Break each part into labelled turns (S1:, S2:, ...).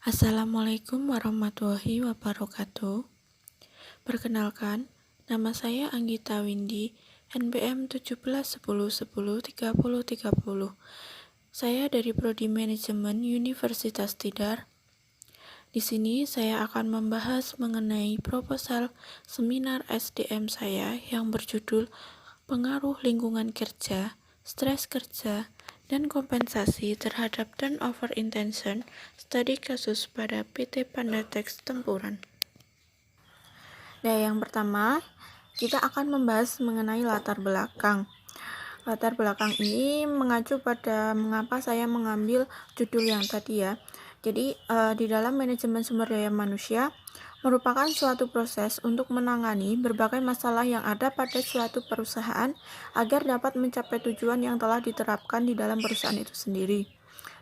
S1: Assalamualaikum warahmatullahi wabarakatuh. Perkenalkan, nama saya Anggita Windy, NPM 1710103030. Saya dari Prodi Manajemen Universitas Tidar. Di sini saya akan membahas mengenai proposal seminar SDM saya yang berjudul Pengaruh Lingkungan Kerja, Stres Kerja, dan Kompensasi terhadap Turnover Intention, studi kasus pada PT Pandatex Tempuran. Nah, yang pertama, kita akan membahas mengenai latar belakang. Latar belakang ini mengacu pada mengapa saya mengambil judul yang tadi ya. Jadi, di dalam manajemen sumber daya manusia merupakan suatu proses untuk menangani berbagai masalah yang ada pada suatu perusahaan agar dapat mencapai tujuan yang telah diterapkan di dalam perusahaan itu sendiri.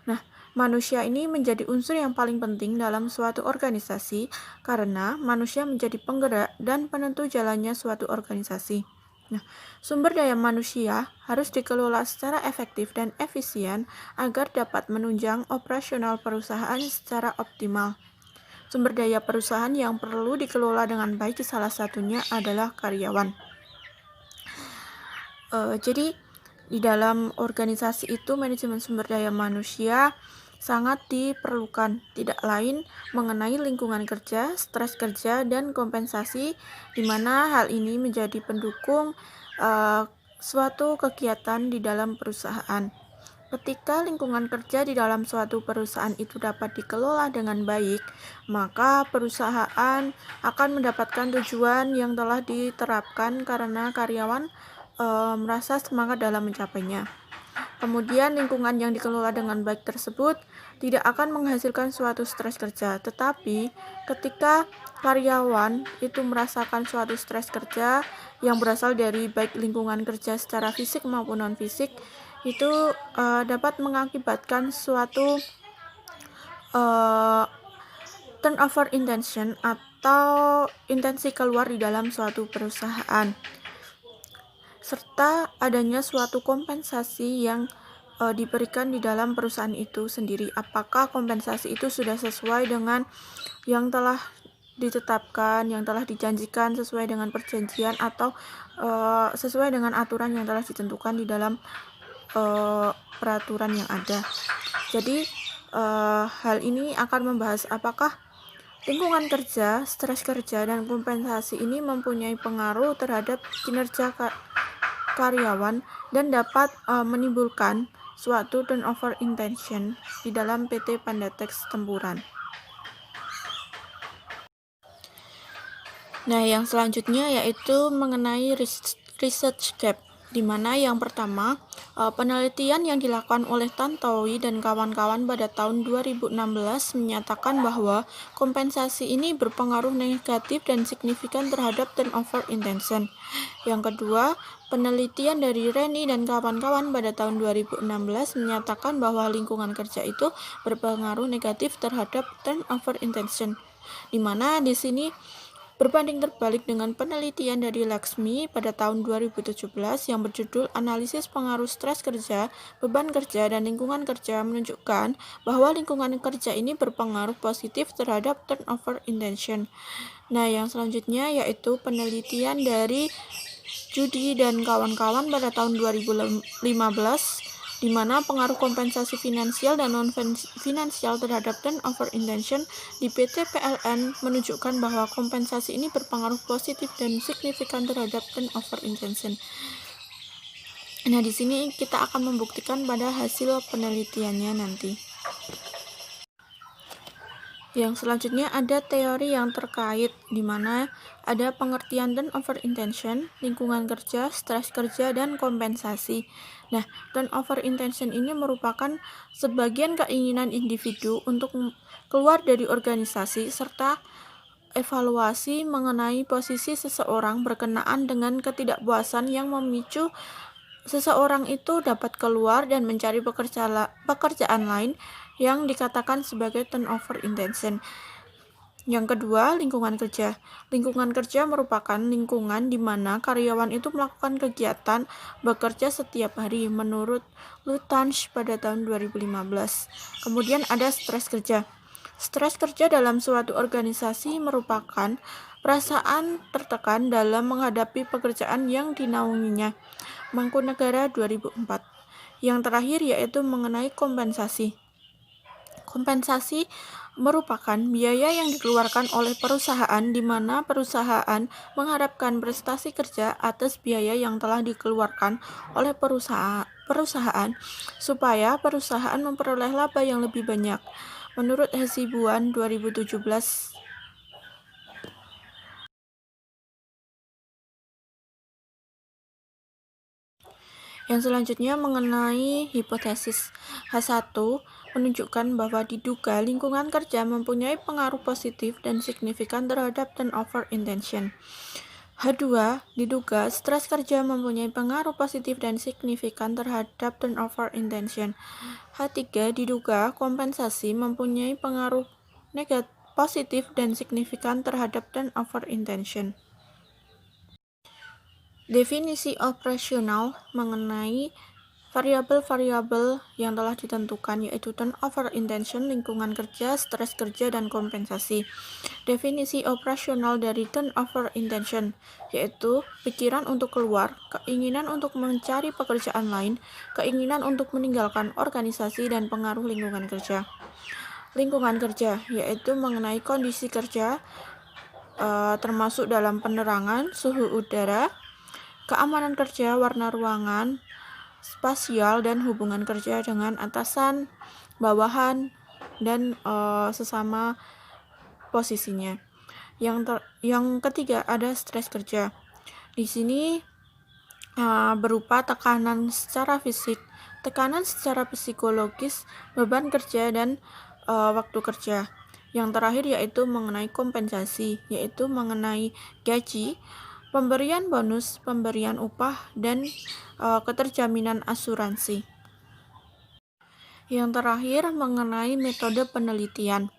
S1: Nah, manusia ini menjadi unsur yang paling penting dalam suatu organisasi karena manusia menjadi penggerak dan penentu jalannya suatu organisasi. Nah, sumber daya manusia harus dikelola secara efektif dan efisien agar dapat menunjang operasional perusahaan secara optimal. Sumber daya perusahaan yang perlu dikelola dengan baik salah satunya adalah karyawan. Jadi di dalam organisasi itu manajemen sumber daya manusia sangat diperlukan, tidak lain mengenai lingkungan kerja, stres kerja, dan kompensasi, di mana hal ini menjadi pendukung suatu kegiatan di dalam perusahaan. Ketika lingkungan kerja di dalam suatu perusahaan itu dapat dikelola dengan baik, maka perusahaan akan mendapatkan tujuan yang telah diterapkan karena karyawan merasa semangat dalam mencapainya. Kemudian lingkungan yang dikelola dengan baik tersebut tidak akan menghasilkan suatu stres kerja, tetapi ketika karyawan itu merasakan suatu stres kerja yang berasal dari baik lingkungan kerja secara fisik maupun non-fisik, itu dapat mengakibatkan suatu turnover intention atau intensi keluar di dalam suatu perusahaan, serta adanya suatu kompensasi yang diberikan di dalam perusahaan itu sendiri. Apakah kompensasi itu sudah sesuai dengan yang telah ditetapkan, yang telah dijanjikan sesuai dengan perjanjian atau sesuai dengan aturan yang telah ditentukan di dalam peraturan yang ada. Jadi hal ini akan membahas apakah lingkungan kerja, stres kerja, dan kompensasi ini mempunyai pengaruh terhadap kinerja karyawan dan dapat menimbulkan suatu turnover intention di dalam PT Pandatex Tempuran. Nah, yang selanjutnya yaitu mengenai research gap, di mana yang pertama, penelitian yang dilakukan oleh Tantowi dan kawan-kawan pada tahun 2016 menyatakan bahwa kompensasi ini berpengaruh negatif dan signifikan terhadap turnover intention. Yang kedua, penelitian dari Reni dan kawan-kawan pada tahun 2016 menyatakan bahwa lingkungan kerja itu berpengaruh negatif terhadap turnover intention, di mana di sini berbanding terbalik dengan penelitian dari Laksmi pada tahun 2017 yang berjudul Analisis Pengaruh Stres Kerja, Beban Kerja, dan Lingkungan Kerja menunjukkan bahwa lingkungan kerja ini berpengaruh positif terhadap turnover intention. Nah, yang selanjutnya yaitu penelitian dari Judy dan kawan-kawan pada tahun 2015 di mana pengaruh kompensasi finansial dan non-finansial terhadap turnover intention di PT PLN menunjukkan bahwa kompensasi ini berpengaruh positif dan signifikan terhadap turnover intention. Nah, di sini kita akan membuktikan pada hasil penelitiannya nanti. Yang selanjutnya ada teori yang terkait, di mana ada pengertian turnover intention, lingkungan kerja, stres kerja, dan kompensasi. Nah, turnover intention ini merupakan sebagian keinginan individu untuk keluar dari organisasi serta evaluasi mengenai posisi seseorang berkenaan dengan ketidakpuasan yang memicu seseorang itu dapat keluar dan mencari pekerjaan lain yang dikatakan sebagai turnover intention. Yang kedua, lingkungan kerja. Lingkungan kerja merupakan lingkungan di mana karyawan itu melakukan kegiatan bekerja setiap hari menurut Lutanch pada tahun 2015. Kemudian ada stres kerja. Stres kerja dalam suatu organisasi merupakan perasaan tertekan dalam menghadapi pekerjaan yang dinaunginya. Mangkunegara 2004. Yang terakhir yaitu mengenai kompensasi. Kompensasi merupakan biaya yang dikeluarkan oleh perusahaan di mana perusahaan mengharapkan prestasi kerja atas biaya yang telah dikeluarkan oleh perusahaan supaya perusahaan memperoleh laba yang lebih banyak. Menurut Hasibuan 2017. Yang selanjutnya mengenai hipotesis. H1 menunjukkan bahwa diduga lingkungan kerja mempunyai pengaruh positif dan signifikan terhadap turnover intention. H2 diduga stres kerja mempunyai pengaruh positif dan signifikan terhadap turnover intention. H3 diduga kompensasi mempunyai pengaruh negatif positif dan signifikan terhadap turnover intention. Definisi operasional mengenai variabel-variabel yang telah ditentukan yaitu turnover intention, lingkungan kerja, stres kerja, dan kompensasi. Definisi operasional dari turnover intention yaitu pikiran untuk keluar, keinginan untuk mencari pekerjaan lain, keinginan untuk meninggalkan organisasi, dan pengaruh lingkungan kerja. Lingkungan kerja yaitu mengenai kondisi kerja termasuk dalam penerangan, suhu udara, keamanan kerja, warna ruangan, spasial, dan hubungan kerja dengan atasan, bawahan, dan sesama posisinya. Yang ketiga ada stres kerja. Di sini berupa tekanan secara fisik, tekanan secara psikologis, beban kerja, dan waktu kerja. Yang terakhir yaitu mengenai kompensasi, yaitu mengenai gaji, pemberian bonus, pemberian upah, dan keterjaminan asuransi. Yang terakhir mengenai metode penelitian.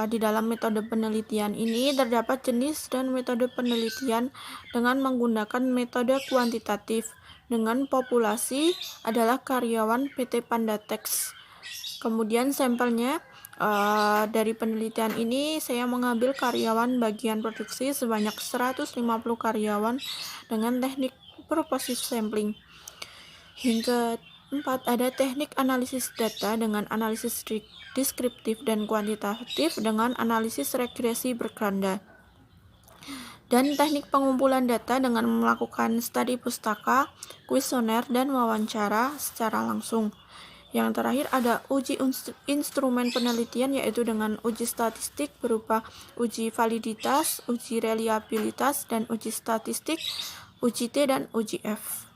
S1: Di dalam metode penelitian ini terdapat jenis dan metode penelitian dengan menggunakan metode kuantitatif. Dengan populasi adalah karyawan PT Pandatex. Kemudian sampelnya dari penelitian ini saya mengambil karyawan bagian produksi sebanyak 150 karyawan dengan teknik purposive sampling. Hingga 4 ada teknik analisis data dengan analisis deskriptif dan kuantitatif dengan analisis regresi berganda. Dan teknik pengumpulan data dengan melakukan studi pustaka, kuesioner, dan wawancara secara langsung. Yang terakhir ada uji instrumen penelitian yaitu dengan uji statistik berupa uji validitas, uji reliabilitas, dan uji statistik, uji T, dan uji F.